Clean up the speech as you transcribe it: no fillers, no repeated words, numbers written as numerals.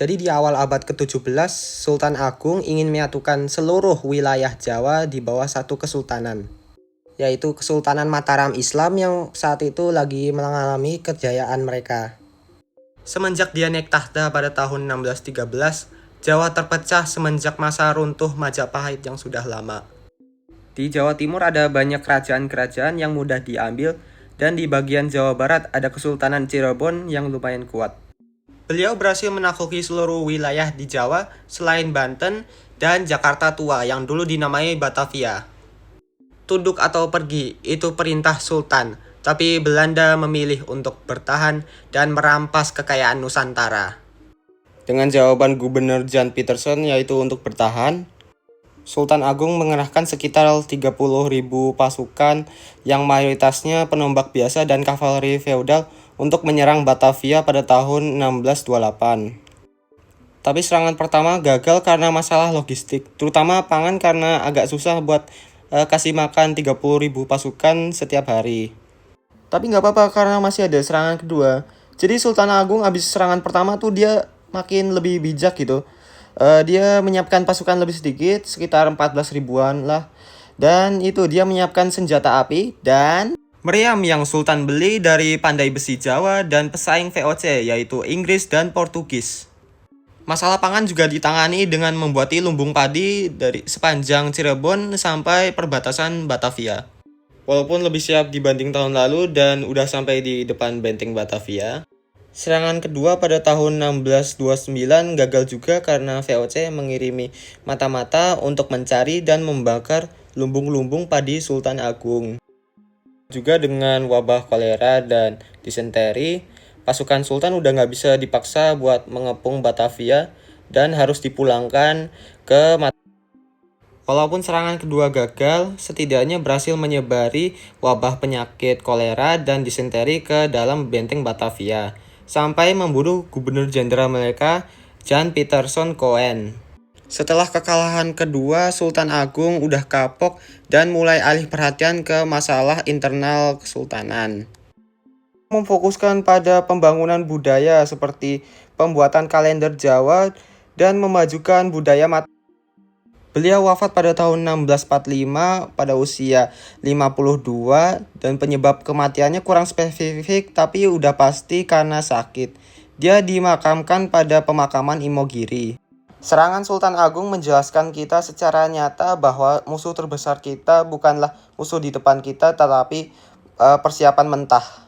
Jadi di awal abad ke-17, Sultan Agung ingin menyatukan seluruh wilayah Jawa di bawah satu kesultanan, yaitu Kesultanan Mataram Islam yang saat itu lagi mengalami kejayaan mereka. Semenjak dia naik tahta pada tahun 1613, Jawa terpecah semenjak masa runtuh Majapahit yang sudah lama. Di Jawa Timur ada banyak kerajaan-kerajaan yang mudah diambil, dan di bagian Jawa Barat ada Kesultanan Cirebon yang lumayan kuat. Beliau berhasil menakluki seluruh wilayah di Jawa selain Banten dan Jakarta Tua yang dulu dinamai Batavia. Tunduk atau pergi itu perintah Sultan, tapi Belanda memilih untuk bertahan dan merampas kekayaan Nusantara. Dengan jawaban Gubernur Jan Pieterszoon yaitu untuk bertahan, Sultan Agung mengerahkan sekitar 30.000 pasukan yang mayoritasnya penombak biasa dan kavaleri feodal untuk menyerang Batavia pada tahun 1628. Tapi serangan pertama gagal karena masalah logistik, terutama pangan karena agak susah buat kasih makan 30.000 pasukan setiap hari. Tapi nggak apa-apa karena masih ada serangan kedua. Jadi Sultan Agung abis serangan pertama tuh dia makin lebih bijak gitu. Dia menyiapkan pasukan lebih sedikit, sekitar 14 ribuan lah. Dan itu dia menyiapkan senjata api dan meriam yang Sultan beli dari Pandai Besi Jawa dan pesaing VOC yaitu Inggris dan Portugis. Masalah pangan juga ditangani dengan membuati lumbung padi dari sepanjang Cirebon sampai perbatasan Batavia. Walaupun lebih siap dibanding tahun lalu dan udah sampai di depan benteng Batavia, serangan kedua pada tahun 1629 gagal juga karena VOC mengirimi mata-mata untuk mencari dan membakar lumbung-lumbung padi Sultan Agung. Juga dengan wabah kolera dan disenteri, pasukan Sultan udah nggak bisa dipaksa buat mengepung Batavia dan harus dipulangkan ke Walaupun serangan kedua gagal, setidaknya berhasil menyebari wabah penyakit kolera dan disenteri ke dalam benteng Batavia, sampai membunuh Gubernur Jenderal mereka, Jan Pieterszoon Coen. Setelah kekalahan kedua, Sultan Agung udah kapok dan mulai alih perhatian ke masalah internal kesultanan. Memfokuskan pada pembangunan budaya seperti pembuatan kalender Jawa dan memajukan budaya Beliau wafat pada tahun 1645 pada usia 52 dan penyebab kematiannya kurang spesifik tapi udah pasti karena sakit. Dia dimakamkan pada pemakaman Imogiri. Serangan Sultan Agung menjelaskan kita secara nyata bahwa musuh terbesar kita bukanlah musuh di depan kita tetapi persiapan mentah.